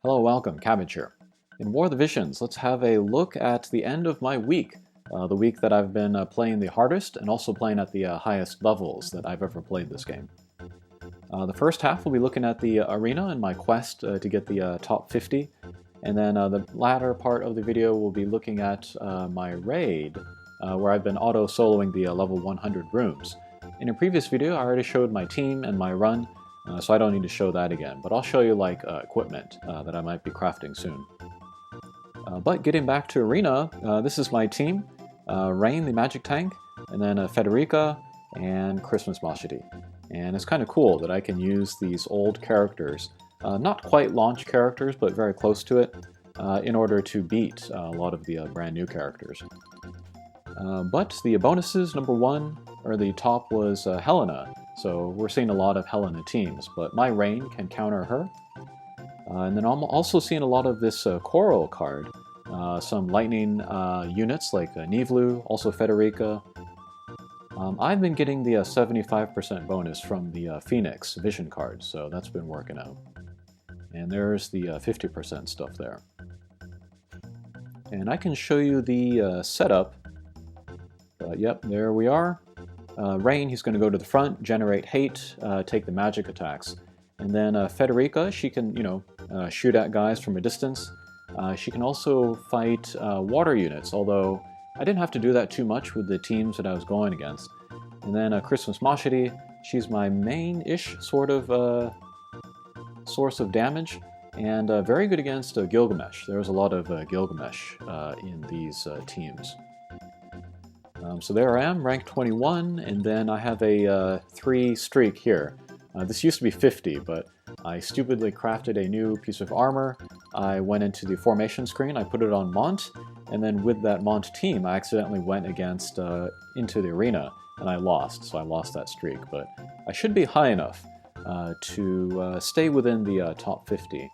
Hello, welcome, Cabbage here. In War of the Visions, let's have a look at the end of my week. The week that I've been playing the hardest and also playing at the highest levels that I've ever played this game. The first half we'll be looking at the arena and my quest to get the top 50. And then the latter part of the video we'll be looking at my raid, where I've been auto-soloing the level 100 rooms. In a previous video I already showed my team and my run, so I don't need to show that again, but I'll show you like equipment that I might be crafting soon. But getting back to Arena, this is my team. Rain, the magic tank, and then Federica and Christmas Mashidi. And it's kind of cool that I can use these old characters, not quite launch characters, but very close to it, in order to beat a lot of the brand new characters. But the bonuses, number one, or the top was Helena. So we're seeing a lot of Helena teams, but my Rain can counter her. And then I'm also seeing a lot of this Coral card. Some lightning units like Nivlu, also Federica. I've been getting the 75% bonus from the Phoenix Vision card, so that's been working out. And there's the 50% stuff there. And I can show you the setup. Yep, there we are. Rain, he's going to go to the front, generate hate, take the magic attacks. And then Federica, she can, shoot at guys from a distance. She can also fight water units, although I didn't have to do that too much with the teams that I was going against. And then Christmas Mashidi, she's my main-ish sort of source of damage, and very good against Gilgamesh. There was a lot of Gilgamesh in these teams. So there I am, rank 21, and then I have a 3 streak here. This used to be 50, but I stupidly crafted a new piece of armor. I went into the formation screen, I put it on Mont, and then with that Mont team, I accidentally went against into the arena, and I lost, so I lost that streak. But I should be high enough to stay within the top 50.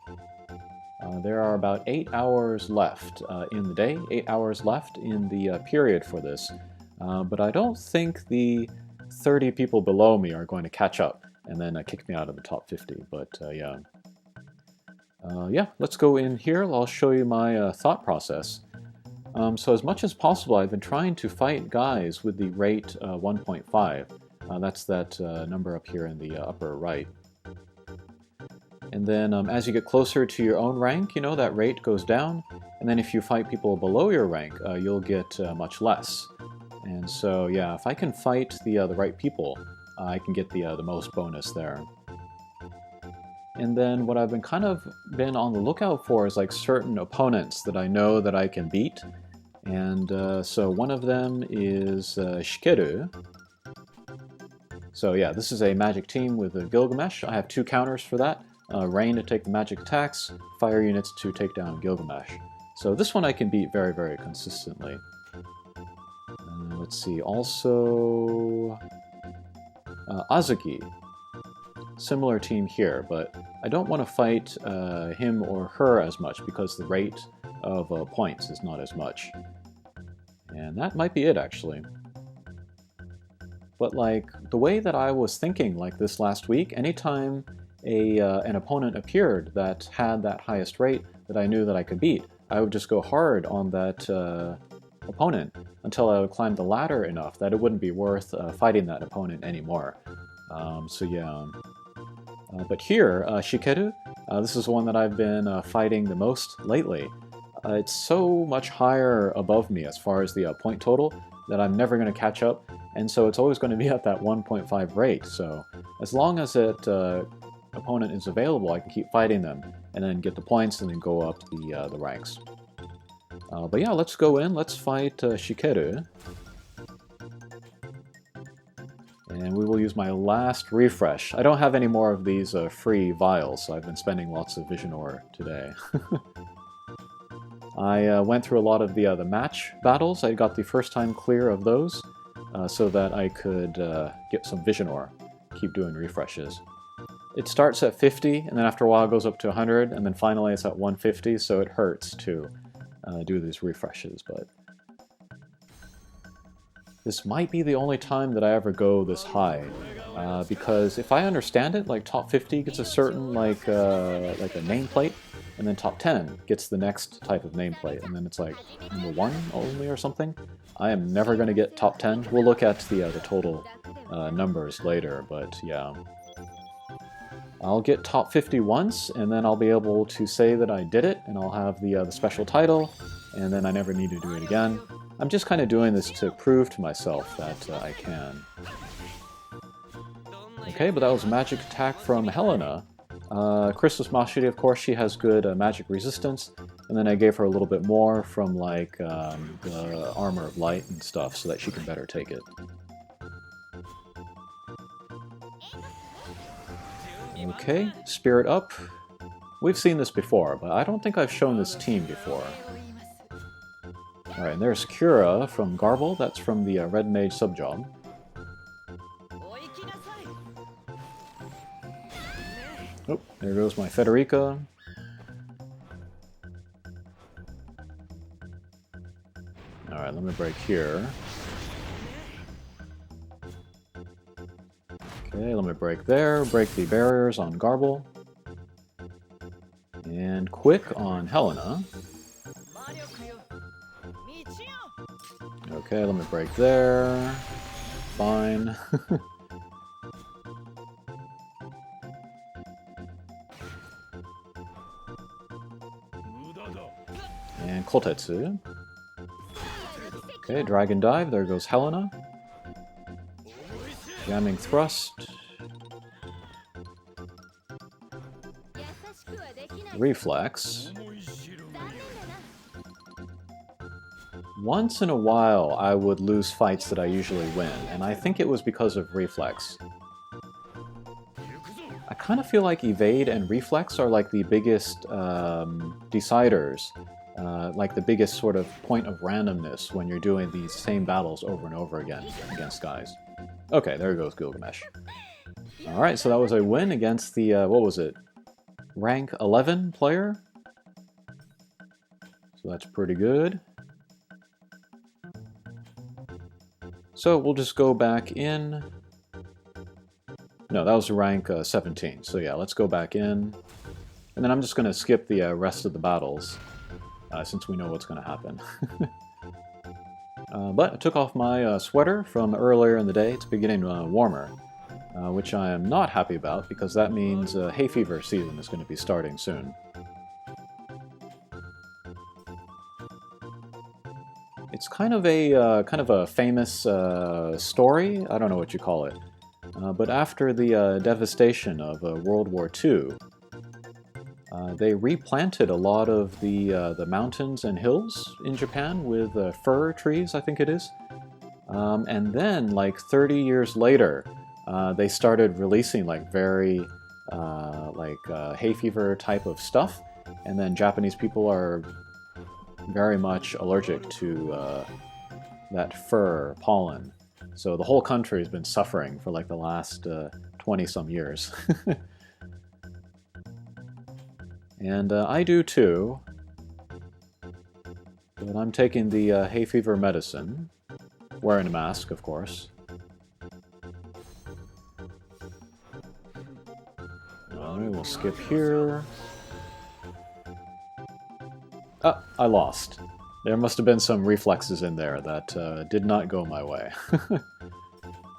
There are about 8 hours left in the day, 8 hours left in the period for this. But I don't think the 30 people below me are going to catch up and then kick me out of the top 50, but yeah. Yeah, let's go in here. I'll show you my thought process. So as much as possible, I've been trying to fight guys with the rate 1.5. That's that number up here in the upper right. And then as you get closer to your own rank, that rate goes down. And then if you fight people below your rank, you'll get much less. And so, yeah, if I can fight the right people, I can get the most bonus there. And then what I've been kind of been on the lookout for is like certain opponents that I know that I can beat. And so one of them is Shikeru. So yeah, this is a magic team with a Gilgamesh. I have 2 counters for that. Rain to take the magic attacks, fire units to take down Gilgamesh. So this one I can beat very, very consistently. Let's see, also Azuki. Similar team here, but I don't want to fight him or her as much because the rate of points is not as much. And that might be it, actually. But like, the way that I was thinking like this last week, anytime an opponent appeared that had that highest rate that I knew that I could beat, I would just go hard on that opponent until I would climb the ladder enough that it wouldn't be worth fighting that opponent anymore. So yeah. But here, Shikeru, this is one that I've been fighting the most lately. It's so much higher above me as far as the point total that I'm never going to catch up, and so it's always going to be at that 1.5 rate. So as long as that opponent is available, I can keep fighting them and then get the points and then go up the ranks. But yeah, let's go in, let's fight Shikeru. And we will use my last refresh. I don't have any more of these free vials, so I've been spending lots of Vision Ore today. I went through a lot of the match battles. I got the first time clear of those, so that I could get some Vision Ore, keep doing refreshes. It starts at 50, and then after a while it goes up to 100, and then finally it's at 150, so it hurts to do these refreshes, but this might be the only time that I ever go this high, because if I understand it, like top 50 gets a certain like a nameplate, and then top 10 gets the next type of nameplate, and then it's like number 1 only or something. I am never going to get top 10. We'll look at the total numbers later, but yeah. I'll get top 50 once, and then I'll be able to say that I did it, and I'll have the special title, and then I never need to do it again. I'm just kind of doing this to prove to myself that I can. Okay, but that was a magic attack from Helena. Christmas Mashiri, of course, she has good magic resistance, and then I gave her a little bit more from like the Armor of Light and stuff so that she can better take it. Okay, Spirit Up. We've seen this before, but I don't think I've shown this team before. Alright, and there's Kira from Garble, that's from the Red Mage subjob. Oh, there goes my Federica. Alright, let me break here. Okay, let me break there, break the barriers on Garble. And quick on Helena. Okay, let me break there. Fine. And Kotetsu. Okay, Dragon Dive, there goes Helena. Jamming Thrust. Reflex. Once in a while I would lose fights that I usually win, and I think it was because of Reflex. I kind of feel like Evade and Reflex are like the biggest deciders, like the biggest sort of point of randomness when you're doing these same battles over and over again against guys. Okay, there goes Gilgamesh. Alright, so that was a win against the, what was it? Rank 11 player? So that's pretty good. So we'll just go back in. No, that was rank 17. So yeah, let's go back in. And then I'm just going to skip the rest of the battles, since we know what's going to happen. But I took off my sweater from earlier in the day. It's beginning warmer, which I am not happy about because that means hay fever season is going to be starting soon. It's kind of a famous story. I don't know what you call it, but after the devastation of World War II, they replanted a lot of the mountains and hills in Japan with fir trees, I think it is. And then, like 30 years later, they started releasing like very hay fever type of stuff, and then Japanese people are very much allergic to that fir pollen. So the whole country has been suffering for like the last 20-some years. And I do too, but I'm taking the hay fever medicine, wearing a mask, of course. Alright, we'll skip here. Ah, I lost. There must have been some reflexes in there that did not go my way.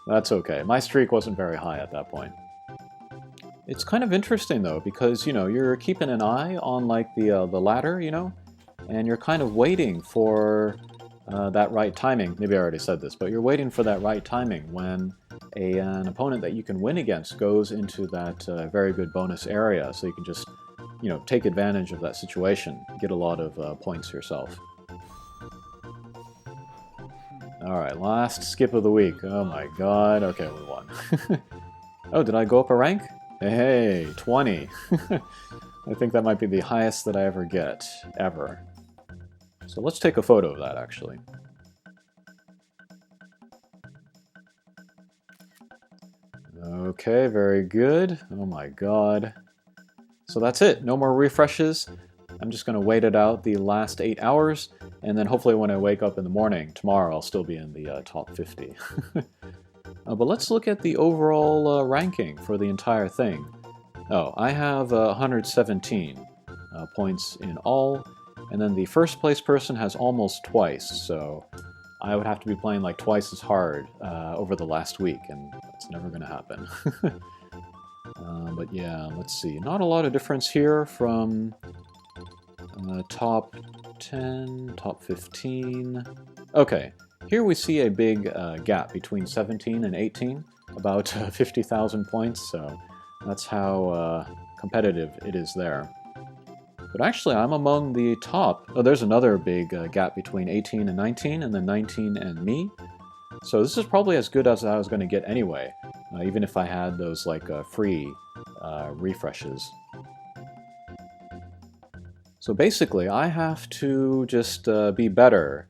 That's okay. My streak wasn't very high at that point. It's kind of interesting though, because, you know, you're keeping an eye on like the ladder, you know, and you're kind of waiting for that right timing. Maybe I already said this, but you're waiting for that right timing when an opponent that you can win against goes into that very good bonus area, so you can just, you know, take advantage of that situation, get a lot of points yourself. Alright, last skip of the week. Oh my god, okay, we won. Oh, did I go up a rank? Hey, 20. I think that might be the highest that I ever get, ever. So let's take a photo of that, actually. Okay, very good. Oh my god. So that's it. No more refreshes. I'm just going to wait it out the last 8 hours, and then hopefully when I wake up in the morning, tomorrow, I'll still be in the top 50. But let's look at the overall ranking for the entire thing. Oh, I have 117 points in all. And then the first place person has almost twice, so I would have to be playing like twice as hard over the last week, and that's never going to happen. But yeah, let's see. Not a lot of difference here from top 10, top 15. Okay, here we see a big gap between 17 and 18, about 50,000 points, so that's how competitive it is there. But actually, I'm among the top. Oh, there's another big gap between 18 and 19, and then 19 and me. So this is probably as good as I was going to get anyway, even if I had those like free refreshes. So basically, I have to just be better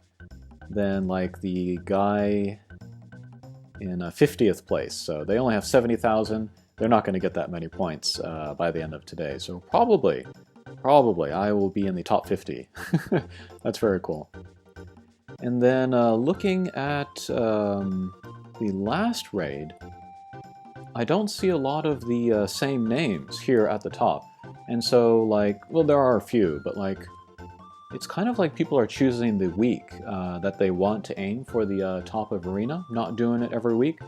than like the guy in 50th place. So they only have 70,000. They're not going to get that many points by the end of today. So probably I will be in the top 50. That's very cool. And then looking at the last raid, I don't see a lot of the same names here at the top. And so, like, well, there are a few, but like, it's kind of like people are choosing the week that they want to aim for the top of Arena, not doing it every week.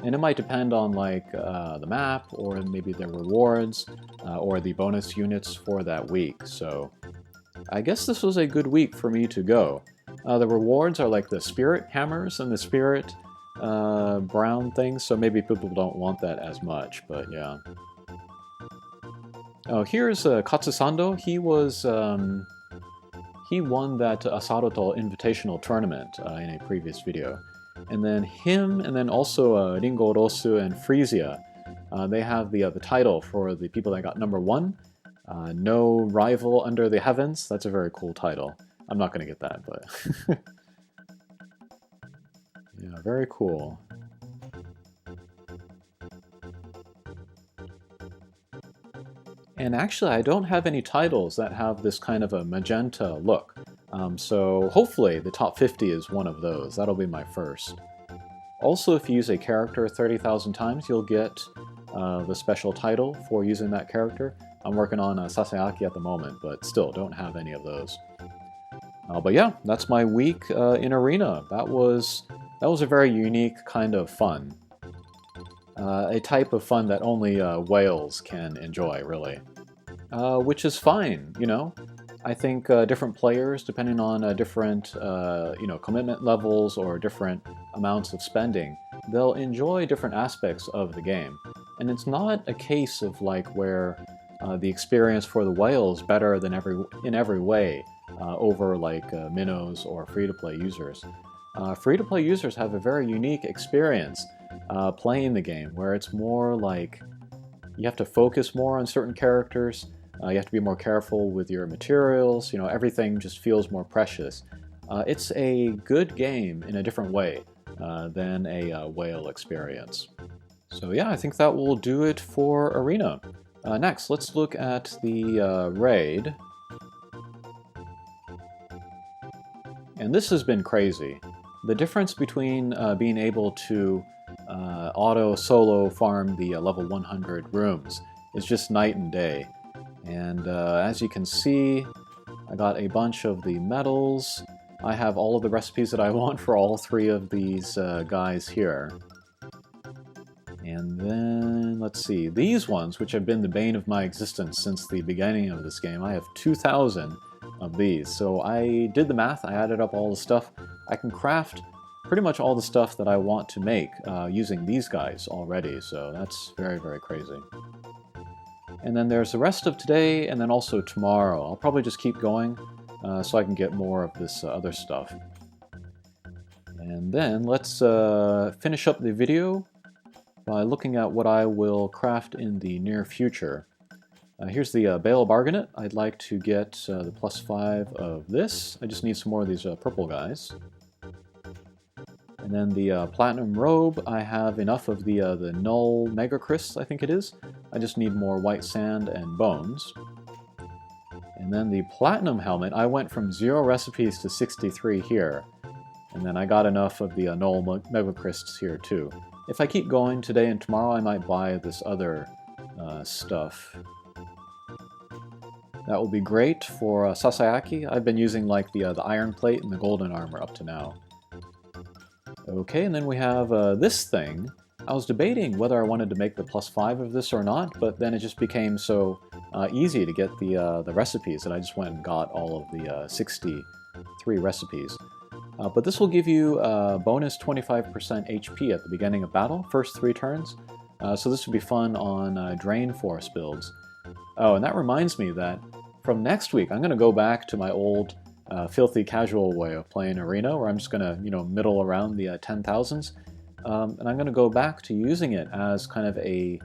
And it might depend on like the map, or maybe the rewards, or the bonus units for that week. So I guess this was a good week for me to go. The rewards are like the spirit hammers and the spirit brown things, so maybe people don't want that as much, but yeah. Oh, here's Katsusando. He was he won that Asaruto Invitational Tournament in a previous video. And then him, and then also Ringo Rosu and Frisia, they have the title for the people that got #1. No Rival Under the Heavens. That's a very cool title. I'm not going to get that, but... yeah, very cool. And actually, I don't have any titles that have this kind of a magenta look. So hopefully the top 50 is one of those. That'll be my first. Also, if you use a character 30,000 times, you'll get the special title for using that character. I'm working on Sasayaki at the moment, but still don't have any of those. But yeah, that's my week in Arena. That was a very unique kind of fun. A type of fun that only whales can enjoy, really. Which is fine, you know? I think different players, depending on different commitment levels or different amounts of spending, they'll enjoy different aspects of the game. And it's not a case of like where the experience for the whales better than in every way over like minnows or free-to-play users. Free-to-play users have a very unique experience playing the game, where it's more like you have to focus more on certain characters. You have to be more careful with your materials. You know, everything just feels more precious. It's a good game in a different way than a whale experience. So yeah, I think that will do it for Arena. Next, let's look at the raid. And this has been crazy. The difference between being able to auto solo farm the level 100 rooms is just night and day. And as you can see, I got a bunch of the medals. I have all of the recipes that I want for all 3 of these guys here. And then, let's see, these ones, which have been the bane of my existence since the beginning of this game, I have 2,000 of these. So I did the math, I added up all the stuff. I can craft pretty much all the stuff that I want to make using these guys already, so that's very, very crazy. And then there's the rest of today, and then also tomorrow. I'll probably just keep going so I can get more of this other stuff. And then let's finish up the video by looking at what I will craft in the near future. Here's the Bale Bargonet. I'd like to get the +5 of this. I just need some more of these purple guys. And then the Platinum Robe, I have enough of the Null Mega Crysts, I think it is. I just need more white sand and bones. And then the Platinum Helmet, I went from 0 recipes to 63 here. And then I got enough of the Null Mega Crysts here too. If I keep going today and tomorrow, I might buy this other stuff. That will be great for Sasayaki. I've been using like the iron plate and the golden armor up to now. Okay, and then we have this thing. I was debating whether I wanted to make the +5 of this or not, but then it just became so easy to get the recipes that I just went and got all of the 63 recipes. But this will give you bonus 25% HP at the beginning of battle, first 3 turns. So this would be fun on Drain Force builds. Oh, and that reminds me that from next week, I'm going to go back to my old filthy casual way of playing Arena, where I'm just going to, middle around the 10,000s. And I'm going to go back to using it as kind of a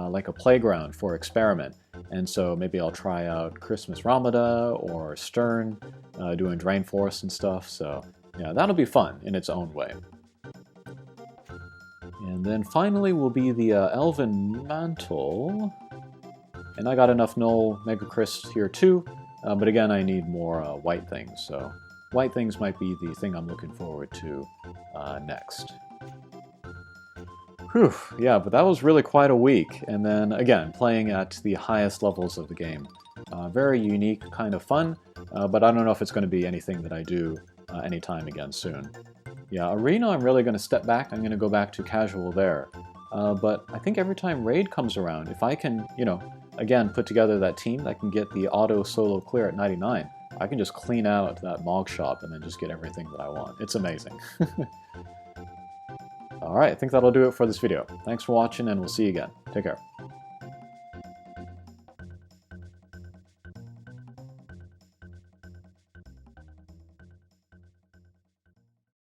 like a playground for experiment. And so maybe I'll try out Christmas Ramada or Stern, doing Drain Force and stuff. So yeah, that'll be fun in its own way. And then finally will be the Elven Mantle. And I got enough Null Mega Crisps here too, but again I need more white things, so white things might be the thing I'm looking forward to next. Whew, yeah, but that was really quite a week, and then again, playing at the highest levels of the game. Very unique, kind of fun, but I don't know if it's going to be anything that I do anytime again soon. Yeah, Arena I'm really going to step back, I'm going to go back to casual there. But I think every time Raid comes around, if I can, again, put together that team that can get the auto solo clear at 99, I can just clean out that Mog shop and then just get everything that I want. It's amazing. Alright, I think that'll do it for this video. Thanks for watching, and we'll see you again. Take care.